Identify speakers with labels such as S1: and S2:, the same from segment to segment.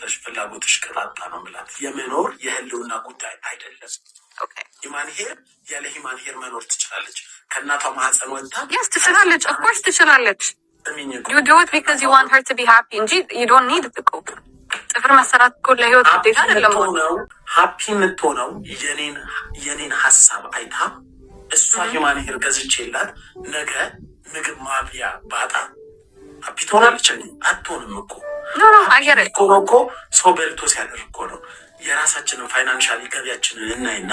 S1: መስለሽ ፍላጎትሽ ቅጣጣ ነው ማለት የመኖር የህልውና ጉዳይ አይደለም።
S2: ኦኬ
S1: ሂማን ሄር ያለ ሂማን ሄር መኖር ትችላለች። ከእናቷ ማህፀን ወጥታ
S2: yes ትችላለች። of course ትችላለች። you do it because you want her to be happy እንጂ you don't need it እኮ ጥፍር መሰራት እኮ ለህይወት ግዴታ አይደለም።
S1: ሃፒ የምትሆነው የኔን ሀሳብ አይታ እሷ ሂማን ሄር ገዝቼላት ነገ ምግብ ማብያ ባጣ ሃፒ ትሆናለች እንዴ? አትሆንም እኮ
S2: no አገረ
S1: እኮ ሰው በልቶ ሲያደርግ እኮ ነው። የራሳችንን ፋይናንሻሊ ገቢያችንን እናይና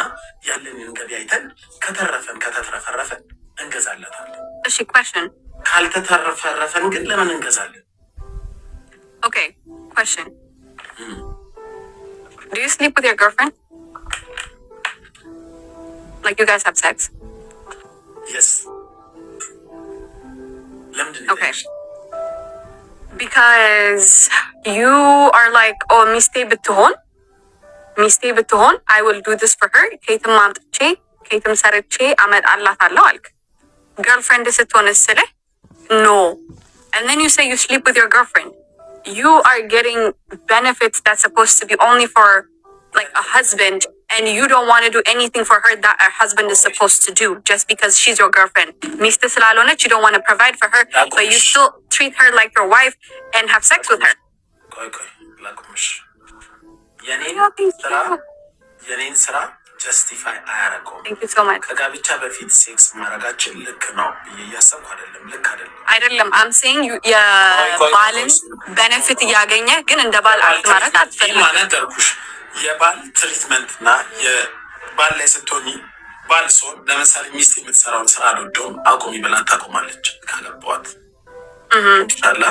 S1: ያለንን ገቢ አይተን ከተትረፈረፈን እንገዛለታለን።
S2: እሺ question
S1: ካልተተረፈረፈን ግን ለምን እንገዛለን?
S2: okay question do you sleep with your girlfriend? Like you guys have sex?
S1: Yes.
S2: Okay. Because you are like, oh, ሚስቴ ብትሆን I will do this for her. ከየትም አምጥቼ ከየትም ሰርቼ አመጣላታለሁ አልክ። girlfriend ስትሆን ስልህ no. And then you say you sleep with your girlfriend. You are getting benefits that's supposed to be only for like a husband, and you don't want to do anything for her that a husband is supposed to do just because she's your girlfriend. ሚስት ስላልሆነች you don't want to provide for her, but you still treat her like your wife and have sex with her.
S1: ላቁምሽ የኔን ስራ ጀስቲፋይ አያረገውም።
S2: Thank you so much.
S1: ከጋብቻ በፊት ሴክስ ማድረጋችን ልክ ነው ብዬ እያሰብኩ አይደለም። ልክ
S2: አይደለም I'm saying የባልን ቤኔፊት እያገኘ ግን እንደ ባል አክት ማድረግ አትፈልግም
S1: ማለት ደርኩሽ። የባል ትሪትመንት እና የባል ላይ ስትሆኚ ባል ሲሆን ለምሳሌ ሚስት የምትሰራውን ስራ አልወደውም አቁሚ ብላ ታቆማለች። ካለባት ኢንሻአላ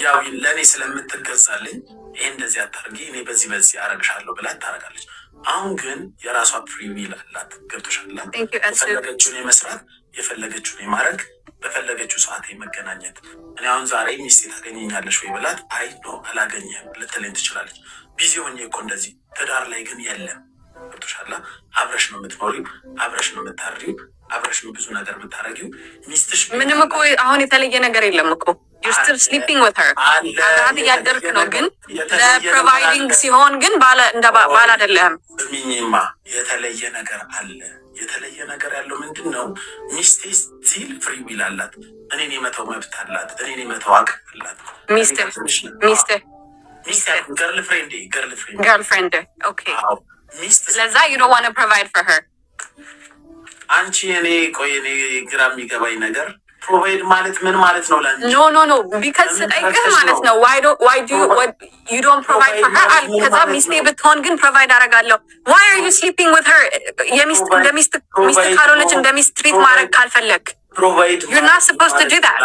S1: ያው ለኔ ስለምትገዛልኝ ይሄ እንደዚህ አታርጊ እኔ በዚህ አረግሻለሁ ብላ ታረጋለች። አሁን ግን የራሷ ፍሪ ዊል አላት። ገብቶሻል? የፈለገችውን የመስራት የፈለገችውን የማድረግ በፈለገችው ሰዓት የመገናኘት። እኔ አሁን ዛሬ ሚስቴ ታገኘኛለሽ ወይ ብላት አይ ነው አላገኘህም ልትለኝ ትችላለች። ቢዚ ሆኜ እኮ እንደዚህ ትዳር ላይ ግን የለም። ገብቶሻል? አብረሽ ነው የምትኖሪው፣ አብረሽ ነው የምታድሪው፣ አብረሽ ነው ብዙ ነገር የምታረጊው። ሚስትሽ
S2: ምንም እኮ አሁን የተለየ ነገር የለም እኮ you're still sleeping with her. አራት ያደርክ ነው ግን ለፕሮቫይዲንግ ሲሆን ግን ባለ አይደለም።
S1: ሚኒማ የተለየ ነገር አለ። የተለየ ነገር ያለው ምንድነው? ሚስቴ ስቲል ፍሪ ዊል አላት። እኔን የመተው መብት አላት። እኔን የመተው አቅም አላት።
S2: ሚስቴ girlfriend okay ለዛ you don't want to provide for her.
S1: አንቺ እኔ ግራ የሚገባኝ ነገር ፕሮቫይድ ማለት ምን ማለት ነው ላንቺ?
S2: no because አይገር ማለት ነው why do you don't provide for her? ከዛ ሚስቴ ብትሆን ግን ፕሮቫይድ አደርጋለሁ። why are you sleeping with her? ሚስት ካልሆነች ሚስት ትሪት ማድረግ ካልፈለግ you're not supposed to do that.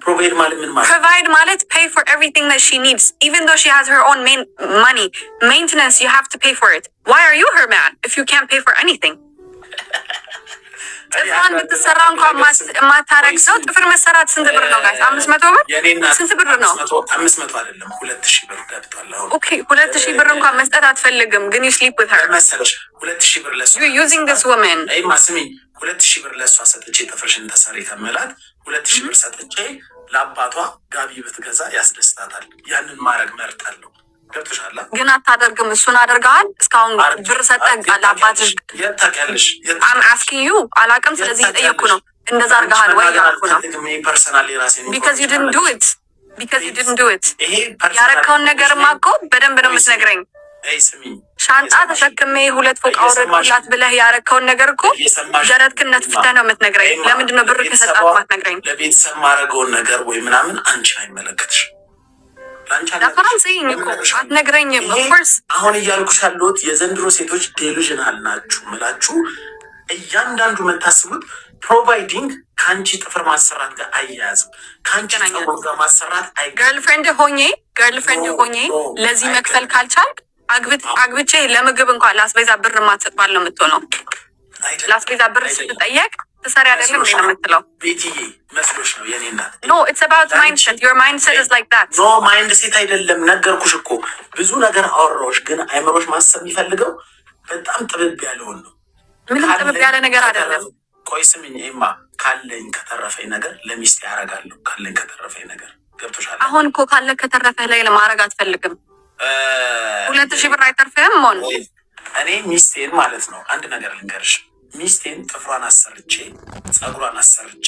S1: provide ማለት ምን ማለት?
S2: provide ማለት pay for everything that she needs, even though she has her own money. Maintenance, you have to pay for it. Why are you her man if you can't pay for anything? ጥፍሯን ብትሰራ እንኳን ማታረግ ሰው ጥፍር መሰራት ስንት ብር ነው ጋይስ? 500 ብር? ስንት ብር ነው?
S1: 500 አይደለም 2000 ብር ገብቷል። አሁን
S2: ኦኬ 2000 ብር እንኳን መስጠት አትፈልግም ግን you sleep with her
S1: መሰለሽ 2000 ብር ለሷ
S2: you using this woman
S1: አይ ማስሚ 2000 ብር ለሷ ሰጥቼ ጥፍርሽን ተሰሪ ከመላት 2000 ብር ሰጥቼ ለአባቷ ጋቢ ብትገዛ ያስደስታታል። ያንን ማድረግ መርጣለሁ። ገብቶሻል?
S2: ግን አታደርግም። እሱን አደርጋል እስካሁን ብር ሰጠህ አባትሽ
S1: የታቀልሽ
S2: I'm asking you አላቅም። ስለዚህ እየጠየኩ ነው። እንደዛ አድርጋል ወይ ያልኩ ነው because you didn't do it ያረከውን ነገር ማቆ በደንብ ነው የምትነግረኝ። ሻንጣ ተሸክሜ 2 ፎቅ አውረድኩላት ብለህ ያረከውን ነገር እኮ ደረትክነት ፍተህ ነው የምትነግረኝ። ለምንድን ነው ብር ከሰጣት ማትነግረኝ?
S1: ለቤተሰብ ማድረገውን ነገር ወይ ምናምን አንቺ አይመለከትሽ። አሁን እያልኩሽ ያለሁት የዘንድሮ ሴቶች ዴሉዥናል ናችሁ ምላችሁ። እያንዳንዱ የምታስቡት ፕሮቫይዲንግ ከአንቺ ጥፍር ማሰራት ጋር አያያዝም። ከአንቺ ጥፍር ጋር ማሰራት
S2: ገርልፍሬንድ ሆኜ ለዚህ መክፈል ካልቻልክ አግብቼ ለምግብ እንኳን ላስቤዛ ብር ማትሰጥ ባል ነው የምትሆነው። ላስቤዛ ብር ስትጠየቅ ትሰሪ አይደለም ነው የምትለው።
S1: ቤትዬ መስሎሽ ነው የኔ እናት።
S2: No, it's about mindset. Your mindset is like that.
S1: No, mindset አይደለም። ነገርኩሽ እኮ ብዙ ነገር አወራሁሽ፣ ግን አይምሮሽ ማሰብ የሚፈልገው በጣም ጥብብ ያለውን ነው።
S2: ምንም ጥብብ ያለ ነገር አይደለም።
S1: ቆይ ስሚኝ ኤማ፣ ካለኝ ከተረፈኝ ነገር ለሚስቴ ያረጋለሁ። ካለኝ ከተረፈኝ ነገር ገብቶሻል?
S2: አሁን እኮ ካለ ከተረፈህ ላይ ለማድረግ አትፈልግም። 2,000 ብር አይተርፍህም ሞን?
S1: እኔ ሚስቴን ማለት ነው አንድ ነገር ልንገርሽ፣ ሚስቴን ጥፍሯን አሰርቼ ጸጉሯን አሰርቼ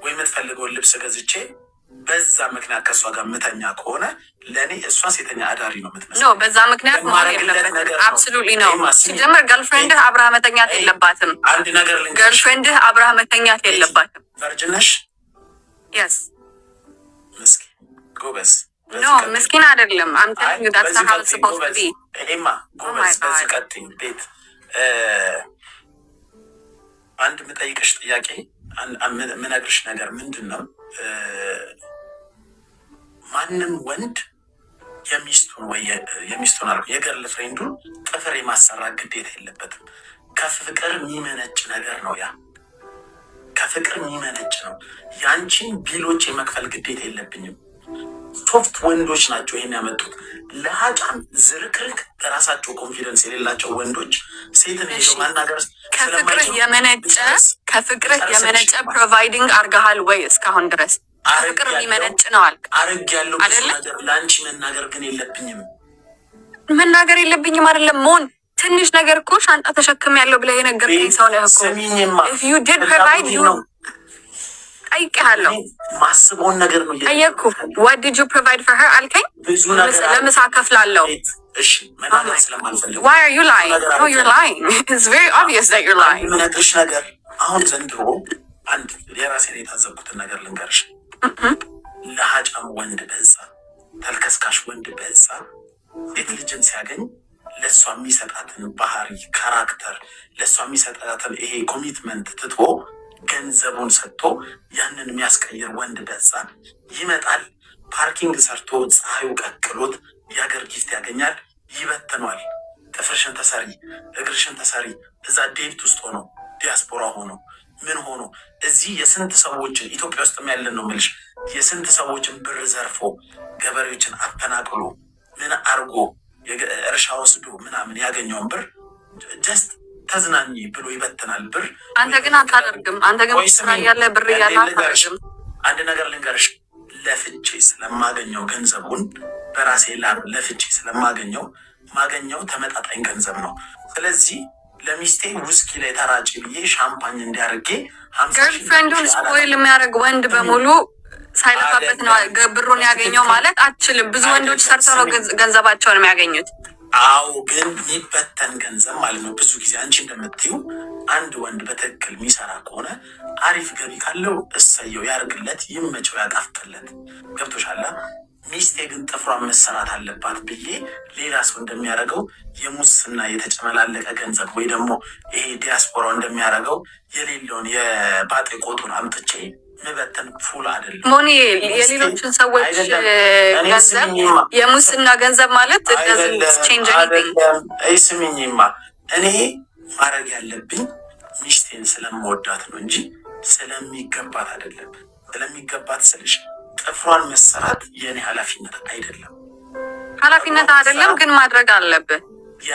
S1: ወይ የምትፈልገውን ልብስ ገዝቼ በዛ ምክንያት ከእሷ ጋር ምተኛ ከሆነ ለእኔ እሷ ሴተኛ አዳሪ ነው የምትመስለው።
S2: ኖ በዛ ምክንያት መሆን የለበትም። አብሶሉትሊ ነው። ሲጀመር ገርልፍሬንድህ አብረህ መተኛት የለባትም።
S1: አንድ ነገር ልንገርሽ፣
S2: ገርልፍሬንድህ አብረህ መተኛት የለባትም።
S1: ቨርጅን ነሽ?
S2: የስ
S1: ምስኪን ጎበዝ።
S2: ኖ ምስኪን አይደለም። አምተ ዳትስ ሃው ኢትስ ሰፖዝድ ቱ ቢ።
S1: ኤማ ጎበዝ። በዚህ ቀጥይ ቤት አንድ የምጠይቅሽ ጥያቄ ምነግርሽ ነገር ምንድን ነው? ማንም ወንድ የሚስቱን አልኩ የገርል ፍሬንዱን ጥፍር የማሰራት ግዴታ የለበትም። ከፍቅር የሚመነጭ ነገር ነው። ያ ከፍቅር የሚመነጭ ነው። ያንቺን ቢሎች የመክፈል ግዴታ የለብኝም። ሶፍት ወንዶች ናቸው ይሄን ያመጡት። ለሀጫም ዝርክርክ በራሳቸው ኮንፊደንስ የሌላቸው ወንዶች ሴትን ሄደው ማናገር
S2: ከፍቅርህ የመነጨ ፕሮቫይዲንግ አርገሃል ወይ እስካሁን ድረስ? ከፍቅር የሚመነጭ ነው አልክ።
S1: አርግ ያለው ብዙ ነገር ለአንቺ መናገር ግን የለብኝም።
S2: መናገር የለብኝም አይደለም ሞን፣ ትንሽ ነገር እኮ ሻንጣ ተሸክም ያለው ብለህ የነገርከኝ ሰው ነህ እኮ። if you did provide you ጠይቄሃለሁ።
S1: ማስበውን ነገር ነው
S2: ጠየቅኩ። what did you provide for her አልከኝ። ለምሳ ከፍላለሁ።
S1: እሺ መናገር ስለማልፈልግ
S2: why are you lying? no you're lying. it's very obvious that you're lying.
S1: ምነግርሽ ነገር አሁን ዘንድሮ አንድ የራሴን የታዘብኩትን ነገር ልንገርሽ። ለሀጫም ወንድ በዛ፣ ተልከስካሽ ወንድ በዛ። ሴት ልጅን ሲያገኝ ለእሷ የሚሰጣትን ባህሪ ካራክተር፣ ለእሷ የሚሰጣትን ይሄ ኮሚትመንት ትቶ ገንዘቡን ሰጥቶ ያንን የሚያስቀይር ወንድ በዛ። ይመጣል ፓርኪንግ ሰርቶ ፀሐዩ ቀቅሎት የሀገር ጊፍት ያገኛል፣ ይበትኗል። ጥፍርሽን ተሰሪ፣ እግርሽን ተሰሪ። እዛ ዴብት ውስጥ ሆኖ ዲያስፖራ ሆኖ ምን ሆኖ እዚህ የስንት ሰዎችን ኢትዮጵያ ውስጥ ያለን ነው የምልሽ፣ የስንት ሰዎችን ብር ዘርፎ ገበሬዎችን አፈናቅሎ ምን አርጎ እርሻ ወስዶ ምናምን ያገኘውን ብር ጀስት ተዝናኝ ብሎ ይበትናል ብር።
S2: አንተ ግን አታደርግም። አንተ ግን ስራ ያለ ብር ያለ አታደርግም።
S1: አንድ ነገር ልንገርሽ፣ ለፍቼ ስለማገኘው ገንዘቡን በራሴ ላብ ለፍቼ ስለማገኘው ማገኘው ተመጣጣኝ ገንዘብ ነው። ስለዚህ ለሚስቴ ውስኪ ላይ ተራጭ ብዬ ሻምፓኝ እንዲያርጌ
S2: ገርልፍሬንዱን ስፖይል የሚያደርግ ወንድ በሙሉ ሳይለፋበት ነው ብሩን ያገኘው ማለት አትችልም። ብዙ ወንዶች ሰርተው ነው ገንዘባቸውን የሚያገኙት።
S1: አዎ ግን የሚበተን ገንዘብ ማለት ነው። ብዙ ጊዜ አንቺ እንደምትዩ አንድ ወንድ በትክክል የሚሰራ ከሆነ አሪፍ ገቢ ካለው እሰየው፣ ያርግለት፣ ይመቸው፣ ያጣፍጥለት። ገብቶሻላ? ሚስቴ ግን ጥፍሯን መሰራት አለባት ብዬ ሌላ ሰው እንደሚያደርገው የሙስና የተጨመላለቀ ገንዘብ ወይ ደግሞ ይሄ ዲያስፖራው እንደሚያደርገው የሌለውን የባጤ ቆጡን አምጥቼ ምበትን ፉል አይደለም።
S2: ሞኒ የሌሎችን ሰዎች ገንዘብ የሙስና ገንዘብ ማለት ቼንጅ
S1: ኤኒቲንግ። ስሚኝማ እኔ ማድረግ ያለብኝ ሚስቴን ስለምወዳት ነው እንጂ ስለሚገባት አይደለም። ስለሚገባት ስልሽ ጥፍሯን መሰራት የኔ ኃላፊነት አይደለም።
S2: ኃላፊነት አይደለም ግን ማድረግ አለብህ።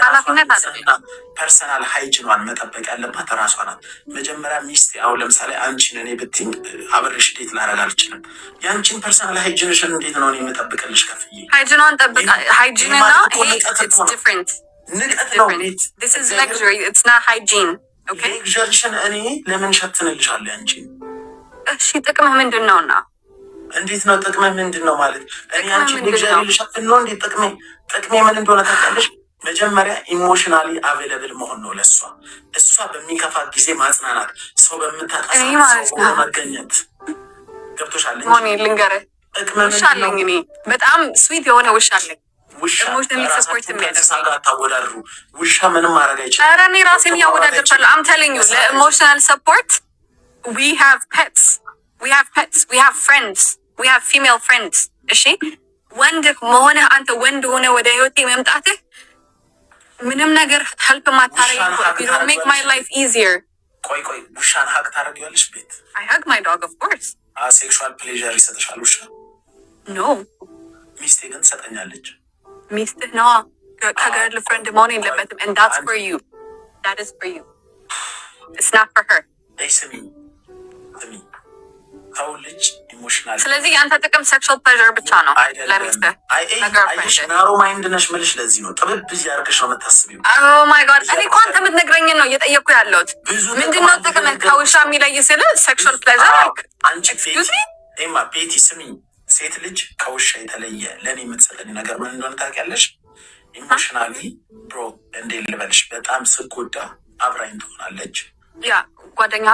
S2: ኃላፊነት አይደለም።
S1: ፐርሰናል ሃይጂኗን መጠበቅ ያለባት ራሷ ናት። መጀመሪያ ሚስቴ አሁን ለምሳሌ አንቺን እኔ ብትኝ አብሬሽ ዴት ላደርግ አልችልም። ያንቺን ፐርሰናል ሃይጂንሽን እንዴት ነው እኔ የምጠብቅልሽ? ከፍዬ
S2: ሃይጂኗን ጠብቃ። ሃይጂንና ኢትስ ዲፍረንት።
S1: ንቀት ነው።
S2: this is luxury, it's not hygiene. okay
S1: ሌክዠሪሽን እኔ ለምን ሸትንልሻለሁ ያንቺን?
S2: እሺ ጥቅምህ ምንድን ነውና?
S1: እንዴት ነው ጥቅምህ ምንድን ነው ማለት? እኔ አንቺን ሌክዠሪ ልሸትን ነው እንዴ? ጥቅሜ ምን እንደሆነ ታውቂያለሽ? መጀመሪያ ኢሞሽናሊ አቬለብል መሆን ነው ለእሷ። እሷ በሚከፋ ጊዜ ማጽናናት፣ ሰው በምታጠፋ ሰው መገኘት። ገብቶሻል?
S2: ሞኒ ልንገርህ፣ ውሻ አለኝ እኔ በጣም ስዊት የሆነ ውሻ አለኝ።
S1: ውሻ ጋር ታወዳድሩ። ውሻ ምንም ማድረግ አይችልም።
S2: ኧረ እኔ ራሴን እያወዳደርኩ አም ቴሊንግ ዩ ለኢሞሽናል ሰፖርት we have pets, we have friends, we have female friends። እሺ ወንድ መሆንህ አንተ ወንድ ሆነ ወደ ህይወቴ መምጣትህ ምንም ነገር ሄልፕ ማታረግ you don't make my life easier።
S1: ቆይ ውሻን ሀግ ታደርጊዋለሽ? ቤት
S2: I hug my dog of course።
S1: ሴክሹዋል ፕሌዠር ይሰጥሻል ውሻ?
S2: no።
S1: ሚስቴ ግን ትሰጠኛለች።
S2: ሚስትህ ነዋ። ከገርል ፍሬንድ መሆን የለበትም። and that's for you, that is for you, it's not for her።
S1: ስሚ ሰው ልጅ ኢሞሽናል።
S2: ስለዚህ የአንተ ጥቅም ሴክሹዋል ፕሌዠር ብቻ ነው ለሚስትህ።
S1: ናሮ ማይንድ ነሽ ምልሽ ለዚህ ነው ጥብብ እያደረግሽ ነው የምታስቢው።
S2: ኦ ማይ ጋድ እኔ እኮ አንተ የምትነግረኝን ነው እየጠየኩ ያለሁት። ምንድነው ጥቅምህ ከውሻ የሚለይ ስል ሴክሹዋል ፕሌዠር
S1: አንቺ ኤማ ቤቲ ስሚ፣ ሴት ልጅ ከውሻ የተለየ ለእኔ የምትሰጠኝ ነገር ምን እንደሆነ ታውቂያለሽ? ኢሞሽናሊ ብሮ እንዴ ልበልሽ፣ በጣም ስጎዳ አብራኝ ትሆናለች።
S2: ያ ጓደኛ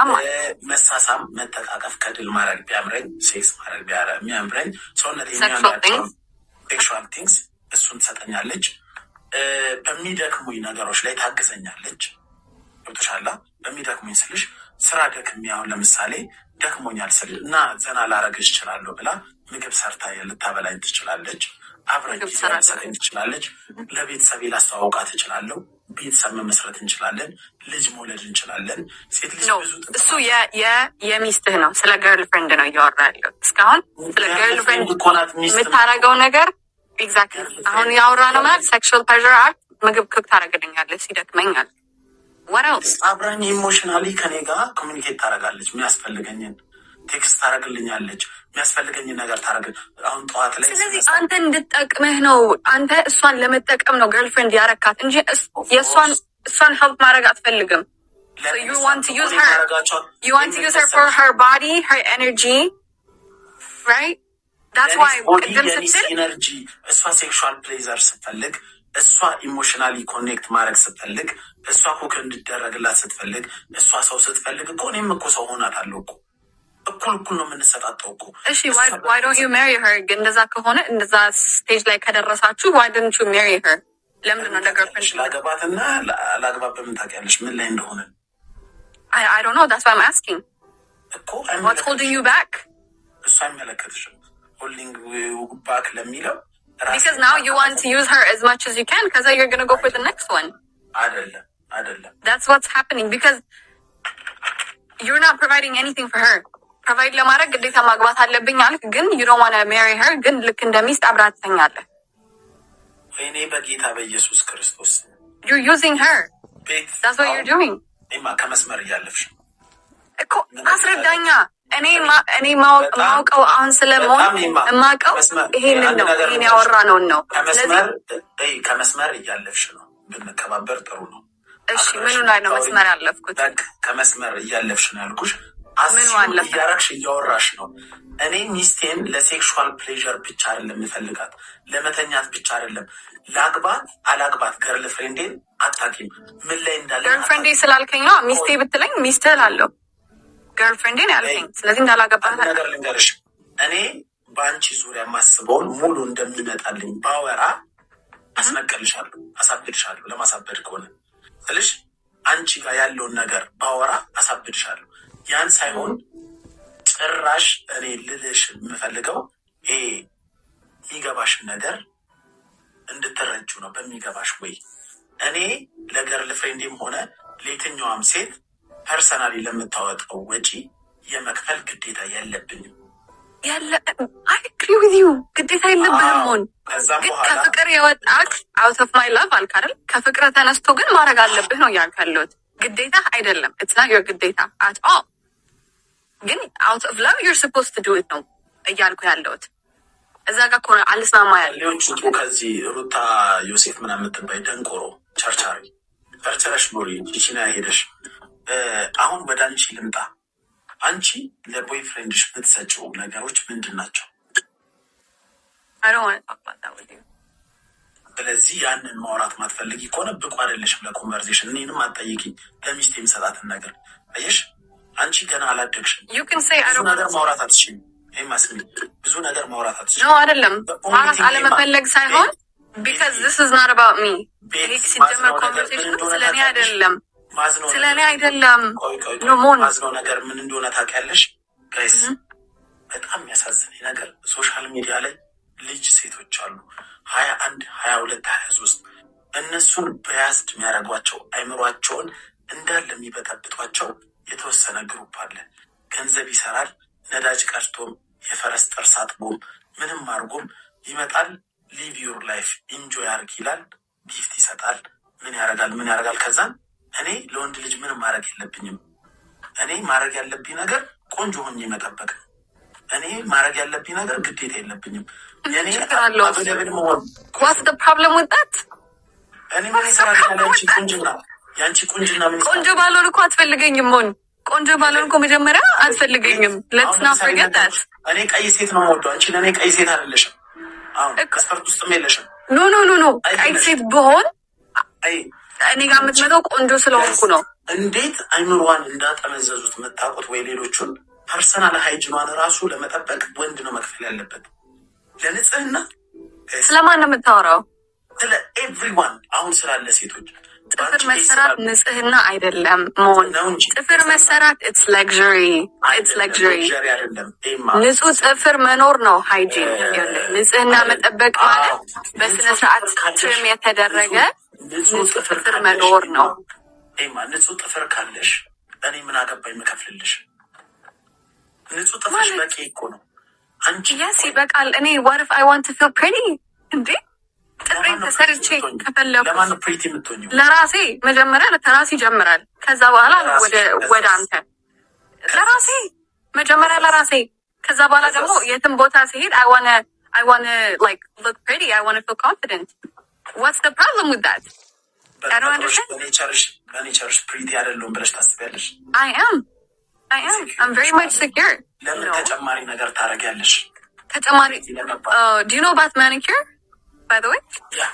S1: መሳሳም፣ መተቃቀፍ፣ ከድል ማድረግ ቢያምረኝ፣ ሴክስ ማድረግ ቢያምረኝ፣ ሰውነት የሚያምራቸው ሴክሹዋል ቲንግስ እሱን ትሰጠኛለች። በሚደክሙኝ ነገሮች ላይ ታግዘኛለች። ገብቶሻላ? በሚደክሙኝ ስልሽ ስራ ደክሜ አሁን ለምሳሌ ደክሞኛል ስል እና ዘና ላረግሽ እችላለሁ ብላ ምግብ ሰርታ ልታበላኝ ትችላለች። አብረን ጊዜ ላሰጠኝ ትችላለች። ለቤተሰቤ ላስተዋውቃት እችላለሁ። ቤተሰብ መመስረት እንችላለን። ልጅ መውለድ እንችላለን። ሴት ልጅ ብዙ
S2: እሱ የሚስትህ ነው። ስለ ገርል ፍሬንድ ነው እያወራ ያለው እስካሁን። ስለ ገርል ፍሬንድ የምታረገው ነገር ኤግዛክትሊ አሁን ያወራ ነው ማለት ሴክሹዋል ፕሌዠር አክት። ምግብ ክክ ታደረግልኛለች ሲደክመኛል። ወራውስ
S1: አብራኝ ኢሞሽናሊ ከኔ ጋር ኮሚኒኬት ታደርጋለች። የሚያስፈልገኝን ቴክስት ታደርግልኛለች። የሚያስፈልገኝን ነገር ታደርግ አሁን ጠዋት ላይ።
S2: ስለዚህ አንተ እንድጠቅምህ ነው። አንተ እሷን ለመጠቀም ነው ገርልፍሬንድ ያረካት እንጂ እሷን ሄልፕ ማድረግ አትፈልግም። So you want to use her. You want to use her for her body, her energy, right? That's why ቅድም ስትል
S1: ኤነርጂ እሷ ሴክሹዋል ፕሌዘር ስትፈልግ፣ እሷ ኢሞሽናሊ ኮኔክት ማድረግ ስትፈልግ፣ እሷ ሁክ እንድደረግላት ስትፈልግ፣ እሷ ሰው ስትፈልግ እኮ እኔም እኮ ሰው ሆናታለሁ እኮ። እኩል ነው የምንሰጣጠው እኮ።
S2: እሺ why don't you marry her? እንደዛ ከሆነ እንደዛ ስቴጅ ላይ ከደረሳችሁ why don't you marry her? ለምንድን ነው ገርልፍሬንድ
S1: ላገባትና ላግባት በምን ታውቂያለሽ ምን ላይ እንደሆነ?
S2: I don't know, that's why I'm asking
S1: እኮ።
S2: what's holding you back?
S1: እሷ አይመለከትሽም holding back ለሚለው
S2: because now you want to use her as much as you can because you're going to go for the next one.
S1: አይደለም
S2: that's what's happening because you're not providing anything for her. ፕሮቫይድ ለማድረግ ግዴታ ማግባት አለብኝ አልክ፣ ግን you don't want to marry her፣ ግን ልክ እንደሚስት አብራት ትተኛለህ።
S1: ወይኔ በጌታ በኢየሱስ ክርስቶስ
S2: you're using her. that's what you're doing.
S1: እማ ከመስመር እያለፍሽ
S2: እኮ አስረዳኛ። እኔ ማውቀው አሁን ስለሞን የማውቀው ይሄንን ነው። ይሄን ያወራነውን ነው።
S1: ከመስመር እያለፍሽ ነው። ብንከባበር ጥሩ ነው።
S2: እሺ ምኑ ላይ ነው መስመር ያለፍኩት?
S1: ከመስመር እያለፍሽ ነው ያልኩሽ። እያረግሽ እያወራሽ ነው። እኔ ሚስቴን ለሴክሹዋል ፕሌዥር ብቻ አይደለም የምፈልጋት፣ ለመተኛት ብቻ አይደለም። ላግባት አላግባት ገርል ፍሬንዴን አታውቂም ምን ላይ እንዳለ።
S2: ገርል ፍሬንዴ ስላልከኝ ነው ሚስቴ ብትለኝ ሚስትህ እላለሁ። ገርል ፍሬንዴን ያልከኝ ስለዚህ እንዳላገባት
S1: ነገር ልንገርሽ። እኔ በአንቺ ዙሪያ ማስበውን ሙሉ እንደሚመጣልኝ ባወራ አስነቀልሻለሁ፣ አሳብድሻለሁ። ለማሳበድ ከሆነ ስልሽ አንቺ ጋር ያለውን ነገር ባወራ አሳብድሻለሁ። ያን ሳይሆን ጭራሽ እኔ ልልሽ የምፈልገው ይሄ የሚገባሽን ነገር እንድትረጁ ነው። በሚገባሽ ወይ እኔ ለገርል ፍሬንዴም ሆነ ለየትኛዋም ሴት ፐርሰናሊ ለምታወጣው ወጪ የመክፈል ግዴታ የለብኝም።
S2: I agree with you። ግዴታ የለብህም ሆን ግን ከፍቅር የወጣክ out of my love አልክ አይደል? ከፍቅር ተነስቶ ግን ማድረግ አለብህ ነው እያልክ ያለሁት። ግዴታ አይደለም። it's not your ግዴታ at all። ግን out of love you're supposed to do it ነው እያልኩ ያለሁት። እዛ ጋር ከሆነ አልስማማ ያለው
S1: ሌሎቹ ከዚህ ሩታ ዮሴፍ ምናምን የምትባይ ደንቆሮ ቸርቻሪ ቸርቸረሽ ኖሪ ቺቺና ሄደሽ አሁን ወደ አንቺ ልምጣ። አንቺ ለቦይ ፍሬንድሽ የምትሰጪው ነገሮች ምንድን ናቸው?
S2: I don't want to talk about that with you።
S1: ስለዚህ ያንን ማውራት ማትፈልጊ ከሆነ ብቁ አይደለሽም ለኮንቨርሴሽን። እኔንም አትጠይቂኝ ለሚስት የምሰጣትን ነገር። አየሽ አንቺ ገና አላደግሽም።
S2: you can say I don't want
S1: to ማውራት አትችይም። ይሄማስሚ ብዙ ነገር ማውራት አትችይም።
S2: ነው አይደለም ማውራት አለመፈለግ ሳይሆን because this is not about me። ይሄ ሲጀመር ኮንቨርሴሽን ስለኔ አይደለም ስለኔ አይደለም።
S1: ማዝነው ነገር ምን እንደሆነ ታውቂያለሽ ጋይስ? በጣም የሚያሳዝነኝ ነገር ሶሻል ሚዲያ ላይ ልጅ ሴቶች አሉ 21 22 23 እነሱን በያዝድ የሚያደርጓቸው አይምሯቸውን እንዳለ የሚበጠብጧቸው የተወሰነ ግሩፕ አለ። ገንዘብ ይሰራል፣ ነዳጅ ቀርቶም የፈረስ ጥርስ አጥቦም ምንም አድርጎም ይመጣል። ሊቭ ዩር ላይፍ ኢንጆይ አርግ ይላል፣ ጊፍት ይሰጣል። ምን ያደርጋል? ከዛን እኔ ለወንድ ልጅ ምንም ማድረግ የለብኝም። እኔ ማድረግ ያለብኝ ነገር ቆንጆ ሆኜ መጠበቅ፣ እኔ ማድረግ ያለብኝ ነገር ግዴታ የለብኝም። የኔ አበለብል መሆን
S2: what's the problem with that?
S1: እኔ ምን ይሰራል? ያንቺ ቁንጅና ምን
S2: ቆንጆ ባልሆን እኮ አትፈልገኝም። ሆን ቆንጆ ባልሆን እኮ መጀመሪያ አትፈልገኝም። let's not forget that።
S1: እኔ ቀይ ሴት ነው የምወደው። አንቺ ለእኔ ቀይ ሴት አይደለሽም። አሁን ከስፐርት ውስጥም የለሽም።
S2: ኖ ቀይ ሴት ብሆን እኔ ጋር የምትመጣው ቆንጆ ስለሆንኩ ነው።
S1: እንዴት አይምሯን እንዳጠመዘዙት የምታውቁት ወይ ሌሎቹን ፐርሰናል ሃይጂኗን ራሱ ለመጠበቅ ወንድ ነው መክፈል ያለበት። ለንጽህና
S2: ስለማን ነው የምታወራው?
S1: ስለ ኤቭሪዋን። አሁን ስላለ ሴቶች
S2: ጥፍር መሰራት ንጽህና አይደለም መሆን። ጥፍር መሰራት it's luxury
S1: አይደለም።
S2: ንጹህ ጥፍር መኖር ነው ሃይጂን። ንጽህና መጠበቅ ማለት በስነ ስርዓት ትሪም የተደረገ ንጹህ ጥፍር መኖር ነው።
S1: ንጹህ ጥፍር ካለሽ እኔ ምን አገባኝ የምከፍልልሽ? ንጹህ ጥፍርሽ በቂ እኮ ነው። አንቺ
S2: yes ይበቃል። እኔ what if I want to feel pretty እንዴ? ጥፍሬን ተሰርቼ ከፈለኩ
S1: ለማን ፕሪቲ የምትሆኚው?
S2: ለራሴ መጀመሪያ ለራሴ ይጀምራል። ከዛ በኋላ ወደ አንተ ለራሴ መጀመሪያ ለራሴ ከዛ በኋላ ደግሞ የትም ቦታ ሲሄድ I wanna like look pretty, I wanna feel confident. What's the problem with that? I don't understand.
S1: በኔቸርሽ ፕሪቲ አይደለም ብለሽ ታስቢያለሽ?
S2: I am I'm very much secure.
S1: ለምን ተጨማሪ ነገር ታረጋለሽ?
S2: ተጨማሪ do you know about manicure by the way?
S1: Yeah.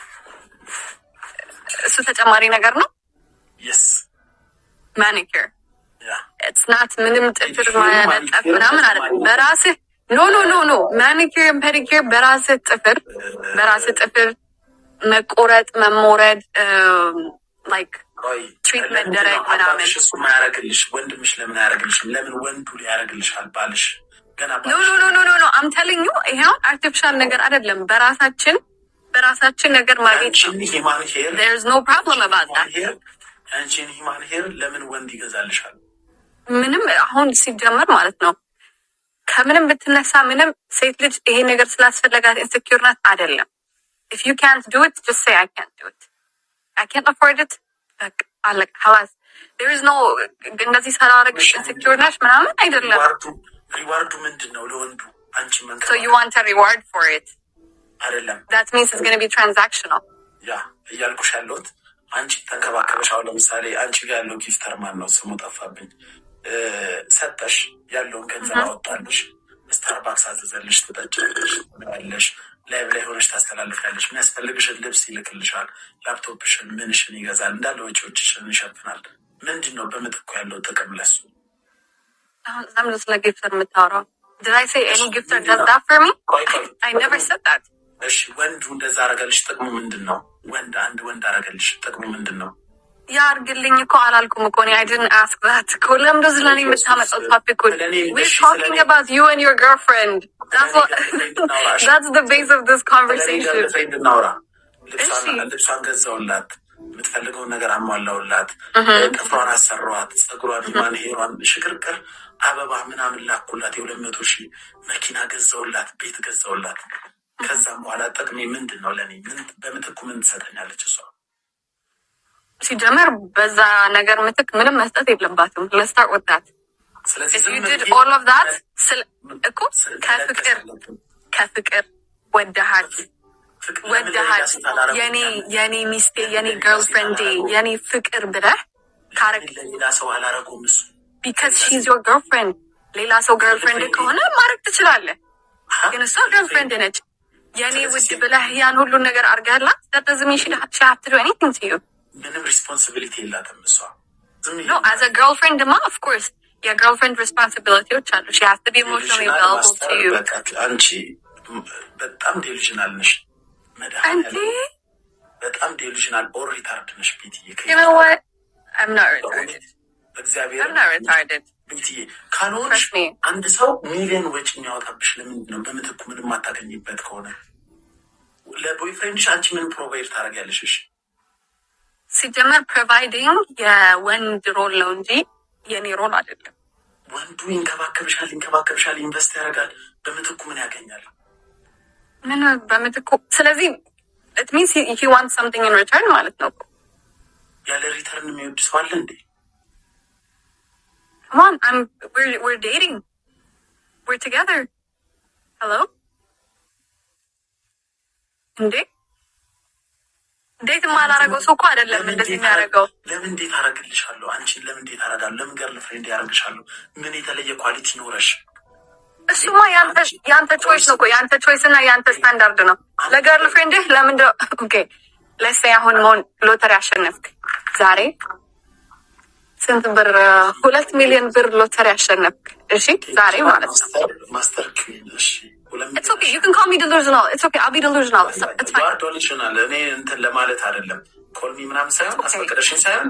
S2: እሱ ተጨማሪ ነገር ነው?
S1: Yes.
S2: Manicure.
S1: Yeah.
S2: It's not ምንም ጥፍር ማለጠፍ ምናምን አይደለም። በራስህ ኖ manicure and pedicure በራስህ ጥፍር መቆረጥ መሞረድ like ትሪት መደረግ ምናምን።
S1: እሱ ማያረግልሽ ወንድምሽ ለምን አያረግልሽም? ለምን ወንዱ ሊያረግልሻል? ባልሽ ገና
S2: ኖ I'm telling you ይሄው አርቲፊሻል ነገር አይደለም። በራሳችን ነገር ማግኘት ነው። there's no problem about that።
S1: አንቺን ሂማን ሄር ለምን ወንድ ይገዛልሻል?
S2: ምንም አሁን ሲጀመር ማለት ነው ከምንም ብትነሳ ምንም ሴት ልጅ ይሄ ነገር ስላስፈለጋት ኢንሴኪዩር ናት አይደለም። if you can't do it just say I can't do it, I can't afford it like خلاص there is no እንደዚህ ሳላረግ ኢንሴኪዩር ናት ምናምን አይደለም።
S1: ሪዋርዱ ምንድነው ለወንዱ? አንቺ መንከ
S2: so you want a reward for it
S1: አይደለም?
S2: that means it's going to be transactional።
S1: ያ እያልኩሽ ያለሁት አንቺ ተንከባከበሽ። አሁን ለምሳሌ አንቺ ጋር ያለው ጊፍተር ማን ነው? ስሙ ጠፋብኝ። ሰጠሽ ያለውን ገንዘብ አወጣልሽ፣ ስታርባክስ አዘዘልሽ፣ ትጠጪያለሽ፣ ትበላለሽ፣ ላይቭ ላይ ሆነሽ ታስተላልፊያለሽ። የሚያስፈልግሽን ልብስ ይልክልሻል፣ ላፕቶፕሽን ምንሽን ይገዛል፣ እንዳለ ወጪዎችሽን ይሸፍናል። ምንድን ነው በምትኩ ያለው ጥቅም ለሱ?
S2: አሁን ለምን ስለ ጊፍተር የምታወራው? did I say any gifter does that for me? I never said that።
S1: እሺ ወንዱ እንደዛ አረጋልሽ ጥቅሙ ምንድነው? አንድ ወንድ አረጋልሽ ጥቅሙ ምንድነው?
S2: ያርግልኝ እኮ አላልኩም እኮ I didn't ask that። ኮለም does ለኔ የምታመጣው ቶፒክ we're talking about you and your girlfriend. That's the base of this conversation።
S1: ልብሷን ገዛውላት፣ የምትፈልገውን ነገር አሟላውላት፣ ጥፍሯን አሰራዋት፣ ፀጉሯን ሂማን ሄሯን ሽቅርቅር አበባ ምናምን ላኩላት፣ 200,000 መኪና ገዛውላት፣ ቤት ገዛውላት። ከዛም በኋላ ጥቅሜ ምንድን ነው? ለኔ በምትኩ ምን ትሰጠኛለች እሷ?
S2: ሲጀመር በዛ ነገር ምትክ ምንም መስጠት የለባትም። let's start with that።
S1: ስለዚህ
S2: you did all of that እኮ ከፍቅር ወደሃት የኔ ሚስቴ የኔ ገርልፍሬንዴ የኔ ፍቅር ብለህ ካረግ
S1: ለሌላ ሰው አላረገውም እሱ
S2: because she's your girlfriend። ሌላ ሰው ገርልፍሬንድ ከሆነ ማረግ ትችላለህ፣ ግን እሷ ገርልፍሬንድ ነች። የኔ ውድ ብለህ ያን ሁሉ ነገር አርጋላት that doesn't mean she have to do anything to you።
S1: ምንም ሪስፖንሲቢሊቲ የላትም እሷ።
S2: no as a girlfriend of course your girlfriend responsibilities አሉ። she has to be emotionally available to you።
S1: አንቺ በጣም ዴሉዥናል ነሽ
S2: አንቺ
S1: በጣም ዴሉዥናል ኦር ሪታርድ ነሽ ቢቲ።
S2: you know what I'm not retarded።
S1: እግዚአብሔር
S2: I'm not retarded
S1: ቢቲ። ካኖንሽ አንድ ሰው ሚሊዮን ወጪ የሚያወጣብሽ ለምንድን ነው? በምትኩ ምንም ማታገኝበት ከሆነ ለቦይፍሬንድሽ አንቺ ምን ፕሮቫይድ ታደርጊያለሽ? እሺ
S2: ሲጀመር ፕሮቫይዲንግ የወንድ ሮል ነው እንጂ የኔ ሮል አይደለም።
S1: ወንዱ ይንከባከብሻል፣ ኢንቨስት ያደርጋል። በምትኩ ምን ያገኛል?
S2: ምን በምትኩ? ስለዚህ it means he wants something in return ማለት ነው።
S1: ያለ ሪተርን የሚወድ ሰው አለ እንዴ?
S2: Come on, we're dating, we're together። ሄሎ እንዴ እንዴት ማላረገው ሰው እኮ አይደለም እንደዚህ የሚያደርገው።
S1: ለምን እንዴት አረግልሻለሁ? አንቺን ለምን እንዴት አረጋለሁ? ለምን ገርል ፍሬንድ ያረግሻለሁ? ምን የተለየ ኳሊቲ ኖረሽ?
S2: እሱማ ያንተ ቾይስ ነው እኮ ያንተ ቾይስ እና ያንተ ስታንዳርድ ነው። ለገርል ፍሬንድ ለምን ኦኬ ለሴ አሁን ሎተሪ አሸነፍክ ዛሬ ስንት ብር? 2 ሚሊዮን ብር ሎተሪ አሸነፍክ። እሺ ዛሬ ማለት ነው
S1: ማስተር ክዊን። እሺ
S2: It's okay. You can call me delusional. It's okay. I'll be delusional. It's fine.
S1: delusional. እኔ እንትን ለማለት አይደለም። ኮልሚ ምናምን ሳይሆን አስፈቅደሽኝ ሳይሆን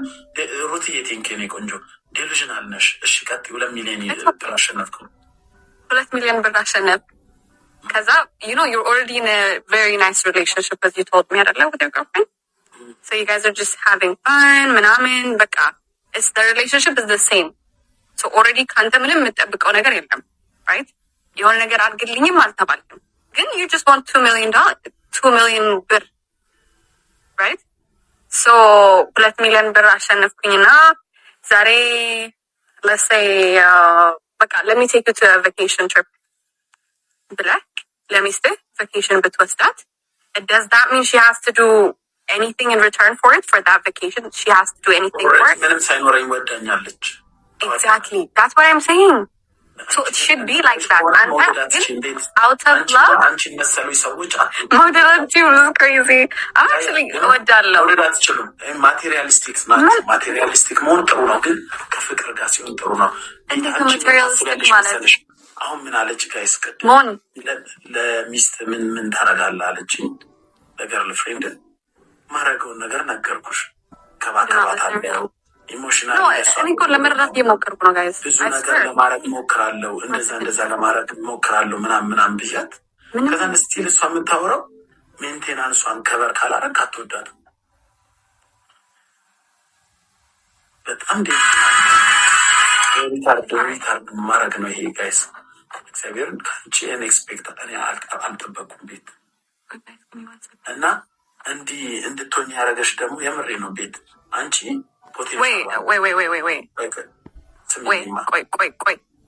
S1: ሩትዬ ቲንክ እኔ ቆንጆ ዴሉዥናል ነሽ። እሺ ቀጥይ። 2 ሚሊዮን ብር አሸነፍኩ።
S2: 2 ሚሊዮን ብር አሸነፍክ። ከዛ you know you're already in a very nice relationship as you told me አይደለ with your girlfriend. So you guys are just having fun ምናምን በቃ it's the relationship is the same. So already ካንተ ምንም የምጠብቀው ነገር የለም. Right? የሆነ ነገር አድርግልኝም አልተባልክም። ግን you just want $2 million ብር right? So 2 ሚሊዮን ብር አሸነፍኩኝና ዛሬ let's say በቃ let me take you to a vacation trip ብለህ ለሚስትህ vacation ብትወስዳት does that mean she has to do anything in return for it for that vacation? She has to do anything for it?
S1: ምንም ሳይኖረኝ ወዳኛለች።
S2: Exactly. That's what I'm saying. So it should be like that. And out of love, modeling is crazy. I'm actually
S1: materialistic. Materialistic መሆን ጥሩ ነው፣ ግን ከፍቅር ጋር ሲሆን ጥሩ ነው።
S2: እንዴት materialistic ማለት?
S1: አሁን ምን አለች ጋይስ? ቀደም ለሚስት ምን ታረጋለህ አለችኝ። ለገርል ፍሬንድ ማረገውን ነገር ነገርኩሽ። ከባከባታለሁ ኢሞሽናል
S2: እኔ እኮ ለመረዳት እየሞከርኩ ነው ጋይስ።
S1: ብዙ ነገር ለማድረግ ሞክራለሁ፣ እንደዛ ለማድረግ ሞክራለሁ ምናምን ብያት። ከዛ ስቲል እሷ የምታወራው ሜንቴናንሷን ከበር ካላረግ አትወዳትም። በጣም ሪታርድ ማድረግ ነው ይሄ ጋይስ። እግዚአብሔርን ከአንቺ ኤክስፔክት እኔ አልጠበኩም ቤት እና እንዲህ እንድትሆኝ ያደረገሽ ደግሞ የምሬ ነው ቤት አንቺ
S2: Wait.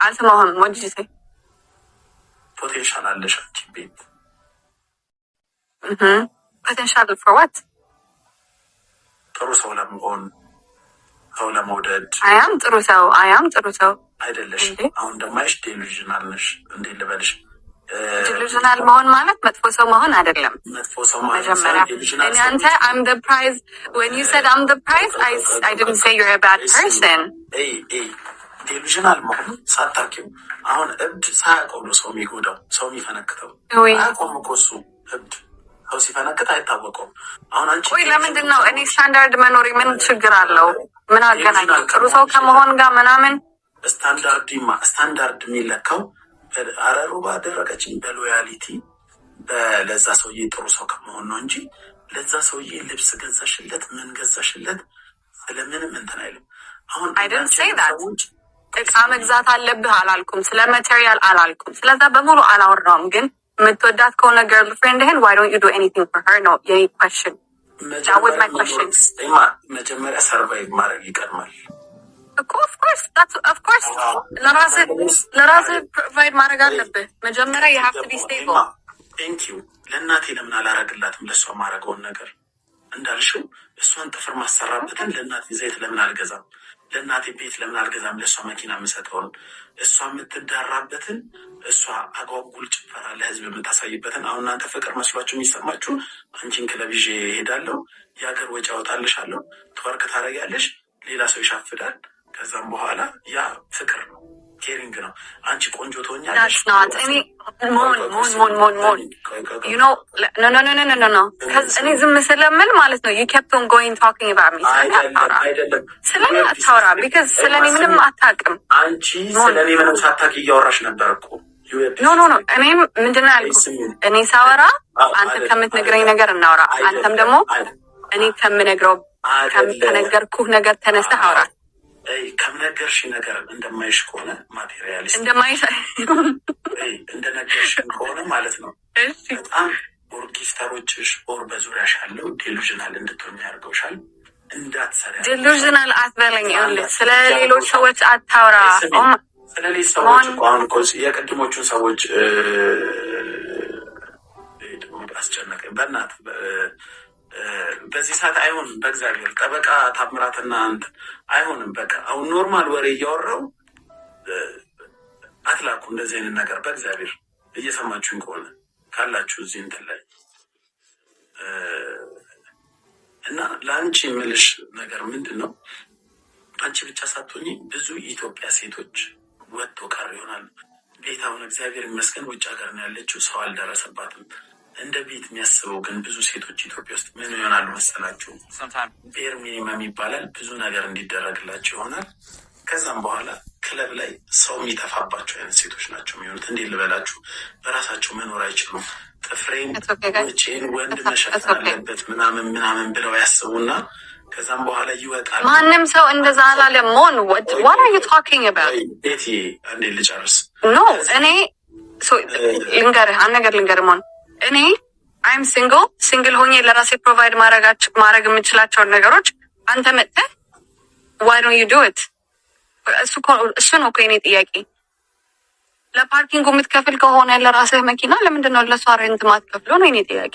S2: አልሰማሁም። What did you say?
S1: ፖቴንሻል አለሽ አንቺ ቤት።
S2: Potential for what?
S1: ጥሩ ሰው ለመሆን፣ ሰው ለመውደድ።
S2: I am ጥሩ ሰው
S1: አይደለሽ። አሁን እንደማይሽ ዴሉዥናል ነሽ። እንዴት ልበልሽ?
S2: ዴሉዥናል መሆን ማለት መጥፎ ሰው መሆን አይደለም።
S1: መጥፎ ሰው ማለት
S2: መጀመሪያ እኔ አንተ I'm the prize. When you said I'm the prize, I didn't say you're a bad person.
S1: ዴሉዥናል መሆን ሳታውቂው አሁን እብድ ሳያውቀው ነው ሰው የሚጎዳው፣ ሰው የሚፈነክተው። አያውቀውም እኮ እሱ እብድ ሰው ሲፈነክት አይታወቀውም። አሁን አንቺ
S2: ለምንድን ነው እኔ ስታንዳርድ መኖሪ ምን ችግር አለው? ምን አገናኘው ጥሩ ሰው ከመሆን ጋር ምናምን?
S1: ስታንዳርድ የሚለካው አረሩ ባደረገችኝ በሎያሊቲ ለዛ ሰውዬ ጥሩ ሰው ከመሆን ነው እንጂ ለዛ ሰውዬ ልብስ ገዛሽለት ምን ገዛሽለት ስለምንም እንትን አይልም። አሁን
S2: አይደል say that እቃ መግዛት አለብህ አላልኩም፣ ስለ ማቴሪያል አላልኩም፣ ስለዛ በሙሉ አላወራውም። ግን የምትወዳት ከሆነ ገርል ፍሬንድህን why don't you do anything for her? No የኔ question that was my question።
S1: መጀመሪያ ሰርቫይቭ ማድረግ ይቀድማል።
S2: Of course ለራስህ ፕሮቫይድ ማድረግ አለብህ መጀመሪያ። you have to be stable።
S1: Thank you። ለእናቴ ለምን አላረግላትም? ለእሷ ማድረገውን ነገር እንዳልሽው እሷን ጥፍር ማሰራበትን ለእናቴ ዘይት ለምን አልገዛም? ለእናቴ ቤት ለምን አልገዛም? ለእሷ መኪና የምሰጠውን እሷ የምትዳራበትን እሷ አጓጉል ጭፈራ ለህዝብ የምታሳይበትን። አሁን እናንተ ፍቅር መስሏችሁ የሚሰማችሁ አንቺን ክለብ ይዤ እሄዳለሁ፣ የሀገር ወጪ አወጣልሻለሁ፣ ትወርክ ታደርጊያለሽ፣ ሌላ ሰው ይሻፍዳል። ከዛም በኋላ ያ ፍቅር ነው፣ ኬሪንግ ነው። አንቺ ቆንጆ ትሆኛለሽ።
S2: ሞን you know no እኔ ዝም ስለምል ማለት ነው you kept on going talking about me። ስለኔ አታውራ because ስለኔ ምንም አታውቅም።
S1: አንቺ ስለኔ ምንም ሳታውቂ እያወራሽ ነበር እኮ።
S2: ኖ እኔም ምንድነው ያልኩት? እኔ ሳወራ አንተ ከምትነግረኝ ነገር እናውራ፣ አንተም ደግሞ እኔ ከነገርኩህ ነገር ተነስተህ አውራ።
S1: ከምነገርሽ ነገር እንደማይሽ ከሆነ ማቴሪያሊስት እንደነገርሽ ከሆነ ማለት ነው በጣም ኦርኬስትራዎችሽ ኦር በዙሪያሽ ያለው ዴሉዥናል እንድትሆን ያደርገውሻል። እንዳትሰሪ
S2: ዴሉዥናል አትበለኝ። ስለ ሌሎች ሰዎች አታውራ።
S1: ስለ ሌሎች ሰዎች አሁን እኮ የቅድሞቹን ሰዎች አስጨነቀኝ። በእናት በዚህ ሰዓት አይሆንም። በእግዚአብሔር ጠበቃ ታምራትና እንትን አይሆንም። በቃ አሁን ኖርማል ወሬ እያወራው አትላኩ እንደዚህ አይነት ነገር በእግዚአብሔር እየሰማችሁኝ ከሆነ ካላችሁ እዚህ እንትን ላይ እና ለአንቺ የምልሽ ነገር ምንድን ነው? አንቺ ብቻ ሳትሆኚ ብዙ የኢትዮጵያ ሴቶች ወጥቶ ቀር ይሆናል። ቤት አሁን እግዚአብሔር ይመስገን ውጭ ሀገር ነው ያለችው፣ ሰው አልደረሰባትም። እንደ ቤት የሚያስበው ግን ብዙ ሴቶች ኢትዮጵያ ውስጥ ምን ይሆናሉ መሰላችሁ? ቤር ሚኒመም ይባላል። ብዙ ነገር እንዲደረግላቸው ይሆናል። ከዛም በኋላ ክለብ ላይ ሰው የሚጠፋባቸው አይነት ሴቶች ናቸው የሚሆኑት። እንዴት ልበላችሁ? በራሳቸው መኖር አይችሉም። ጥፍሬን ወጪን ወንድ መሸፈን አለበት ምናምን ብለው ያስቡና ከዛም በኋላ ይወጣል።
S2: ማንም ሰው እንደዛ አላለም። ሞን what are you talking about?
S1: ቤቲ አንዴ ልጨርስ።
S2: ኖ እኔ ልንገርህ አንድ ነገር ልንገርህ ሞን እኔ አይም ሲንግል ሆኜ ለራሴ ፕሮቫይድ ማድረግ የምችላቸውን ነገሮች አንተ መጥተህ why don't you do it? እሱ ነው እኮ የኔ ጥያቄ። ለፓርኪንጉ የምትከፍል ከሆነ ለራስህ መኪና ለምንድን ነው ለሷ ሬንት ማትከፍለው ነው የኔ ጥያቄ።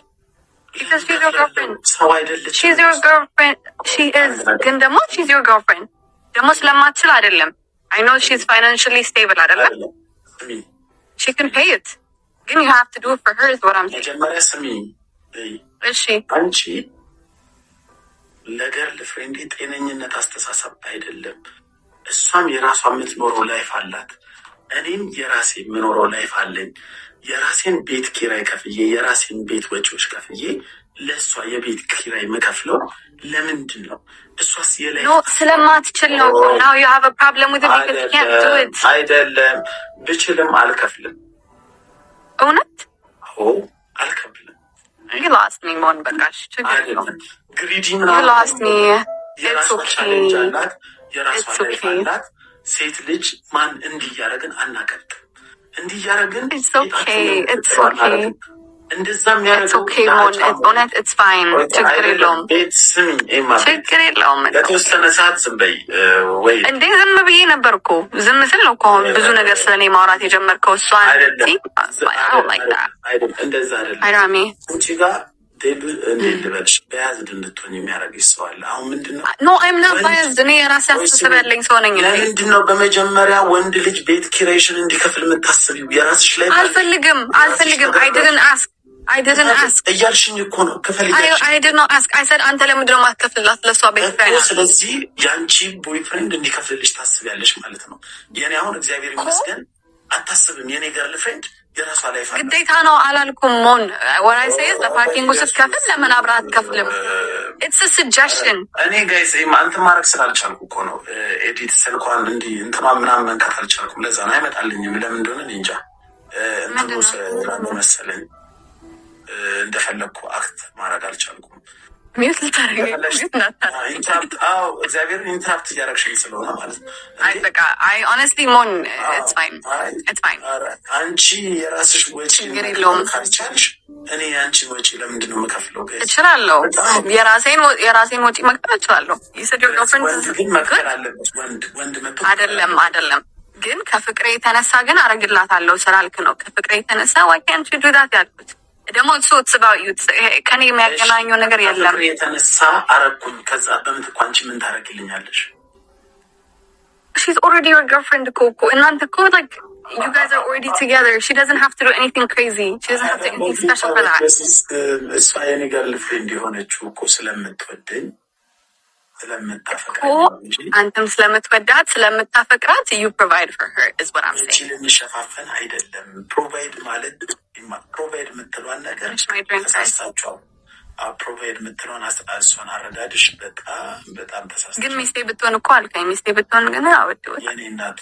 S2: Because she's your girlfriend. She's your girlfriend. She is. ግን ደግሞ she's your girlfriend. ደግሞ ስለማትችል አይደለም. I know she's financially stable አይደለም. She can pay it. ግን you have to do it for her is what I'm saying.
S1: መጀመሪያ ስሚ።
S2: እሺ
S1: አንቺ ለገርል ፍሬንድ ጤነኝነት አስተሳሰብ አይደለም። እሷም የራሷ የምትኖረው ላይፍ አላት። እኔም የራሴ የምኖረው ላይፍ አለኝ። የራሴን ቤት ኪራይ ከፍዬ የራሴን ቤት ወጪዎች ከፍዬ ለእሷ የቤት ኪራይ መከፍለው ለምንድን ነው? እሷስ የላይ
S2: ስለማትችል ነው። now you have a problem with it because you can't do it.
S1: አይደለም ብችልም አልከፍልም።
S2: እውነት?
S1: አዎ አልከፍልም።
S2: you lost me ሞን በቃሽ።
S1: ግሪዲ
S2: you lost me.
S1: የራሷ ቻሌንጅ አላት። የራሷ ላይፍ አላት። ሴት ልጅ ማን እንዲያረግን አናቀጥም። እንዲያረግን
S2: it's okay
S1: እንደዛም ያረጋው
S2: it's fine ችግር የለውም ችግር የለውም።
S1: ለተወሰነ ሰዓት ዝም በይ ወይ
S2: እንዴ? ዝም ብዬ ነበር እኮ ዝም ስል ነው እኮ አሁን ብዙ ነገር ስለኔ ማውራት የጀመርከው። እሷን
S1: እንደዛ አይደለም አንቺ ጋር እንዴት ልበልሽ በያዝድ እንድትሆን የሚያደርግሽ ሰው አለ። አሁን ምንድነው
S2: ኖ አይም ኖት ባያዝድ እኔ የራሴ አስተሳሰብ ያለኝ ሰው ነኝ።
S1: ለምንድነው በመጀመሪያ ወንድ ልጅ ቤት ኪራይሽን እንዲከፍል የምታስቢው? የራስሽ ላይ
S2: አልፈልግም I didn't ask
S1: እያልሽኝ እኮ ነው። ክፈል
S2: I did not ask. I said አንተ ለምንድነው ማትከፍልላት ለሷ ቤት ኪራይ?
S1: ስለዚህ ያንቺ ቦይፍሬንድ እንዲከፍልልሽ ታስቢያለሽ ማለት ነው። የኔ አሁን እግዚአብሔር ይመስገን አታስብም። የኔ ገርል ፍሬንድ የራሷ ላይ ፋይዳ
S2: ግዴታ ነው አላልኩም። ሞን what I say is ለፓርኪንጉ ስትከፍል ለምን አብረህ አትከፍልም? It's a suggestion.
S1: እኔ ጋይስ አንተ ማድረግ ስላልቻልኩ እኮ ነው ኤዲት ስልኳን እንዲህ እንትኗን ምናምን መንካት አልቻልኩም። ለዛ ነው አይመጣልኝም። ለምን እንደሆነ እንጃ። እንትኑ መሰለኝ እንደፈለግኩ አክት ማድረግ አልቻልኩም።
S2: ሚውት ልታረገኝ
S1: ኢንትራፕት እግዚአብሔር ኢንትራፕት እያደረግሽኝ ስለሆነ ማለት ነው።
S2: አይ በቃ አይ ሆነስትሊ ሞን it's fine.
S1: አንቺ የራስሽ ወጪ ካልቻልሽ እኔ አንቺን ወጪ ለምንድን ነው የምከፍለው?
S2: እችላለሁ የራሴን ወጪ መክፈል እችላለሁ። የሰደው girlfriend
S1: ግን መክፈል አለበት ወንድ መጥቶ
S2: አይደለም ግን ከፍቅሬ የተነሳ ግን አረግላታለሁ ስላልክ ነው። ከፍቅሬ የተነሳ why can't you do that ያልኩት ደግሞ it's about you ከኔ የሚያገናኘው ነገር የለም።
S1: የተነሳ አረኩኝ። ከዛ በምትኩ አንቺ ምን ታረግልኛለሽ?
S2: she's already your girlfriend እኮ እናንተ እኮ like you guys are already together. She doesn't have to do anything crazy. She doesn't have to do anything special for that.
S1: እሷ የኔ ገርል ፍሬንድ የሆነችው እኮ ስለምትወደኝ
S2: አንተም ስለምትወዳት ስለምታፈቅራት you provide for her is what I'm saying.
S1: እቺ ለሚሸፋፈን አይደለም። ፕሮቫይድ ማለት ፕሮቫይድ የምትለዋን ነገር ተሳሳችሁ። ፕሮቫይድ የምትለዋን እሷን አረዳድሽ በጣም ተሳሳችሁ።
S2: ግን ሚስቴ ብትሆን እኮ አልከኝ። ሚስቴ ብትሆን ግን አወደው
S1: የኔ እናት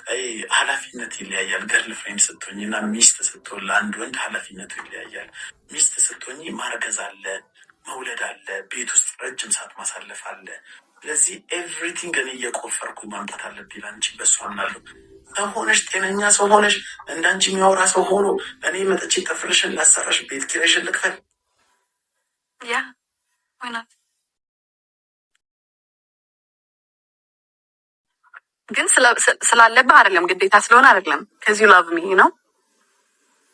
S1: ኃላፊነት ይለያያል። ገርል ፍሬንድ ስትሆኝ እና ሚስት ስትሆን ለአንድ ወንድ ኃላፊነቱ ይለያያል። ሚስት ስትሆኝ ማርገዝ አለ፣ መውለድ አለ፣ ቤት ውስጥ ረጅም ሰዓት ማሳለፍ አለ። ስለዚህ ኤቭሪቲንግ እኔ እየቆፈርኩ ማምጣት አለብኝ። አንቺ በሱ አምናለሁ። ሰው ሆነሽ ጤነኛ ሰው ሆነሽ እንዳንቺ የሚያወራ ሰው ሆኖ እኔ መጥቼ ጥፍርሽን ላሰራሽ ቤት ኪራይሽን ልክፈል?
S2: ያ ወይ ናት። ግን ስላለብህ አይደለም፣ ግዴታ ስለሆነ አይደለም። ከዚህ ላቭ ሚ ነው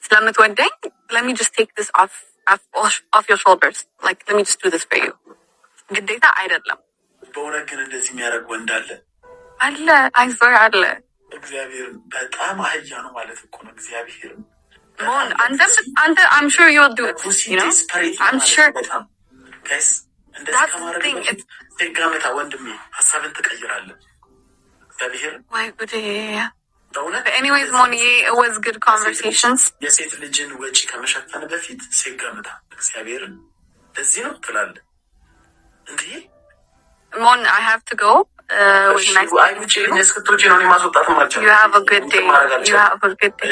S2: ስለምትወደኝ let me just take this off off your shoulders. Like, let me just do this for you. ግዴታ አይደለም።
S1: በእውነት ግን እንደዚህ የሚያደርግ ወንድ አለ
S2: አለ። አይዞህ አለ።
S1: እግዚአብሔር በጣም አህያ ነው ማለት እኮ ነው። እግዚአብሔር
S2: አንተ I'm sure you'll do it. You know? I'm sure.
S1: Guys, እንደዚህ ከማድረግ ደጋመታ ወንድሜ ሀሳብን ትቀይራለህ። እግዚአብሔር
S2: ወይ ጉዴ። But anyways, Moni, it was good conversations.
S1: የሴት ልጅን ወጪ ከመሸፈን በፊት ሲገምታ እግዚአብሔርን ለዚህ ነው ትላለህ እንዴ?
S2: Mon, I have to go. Was nice. You have a good day. You have a good day.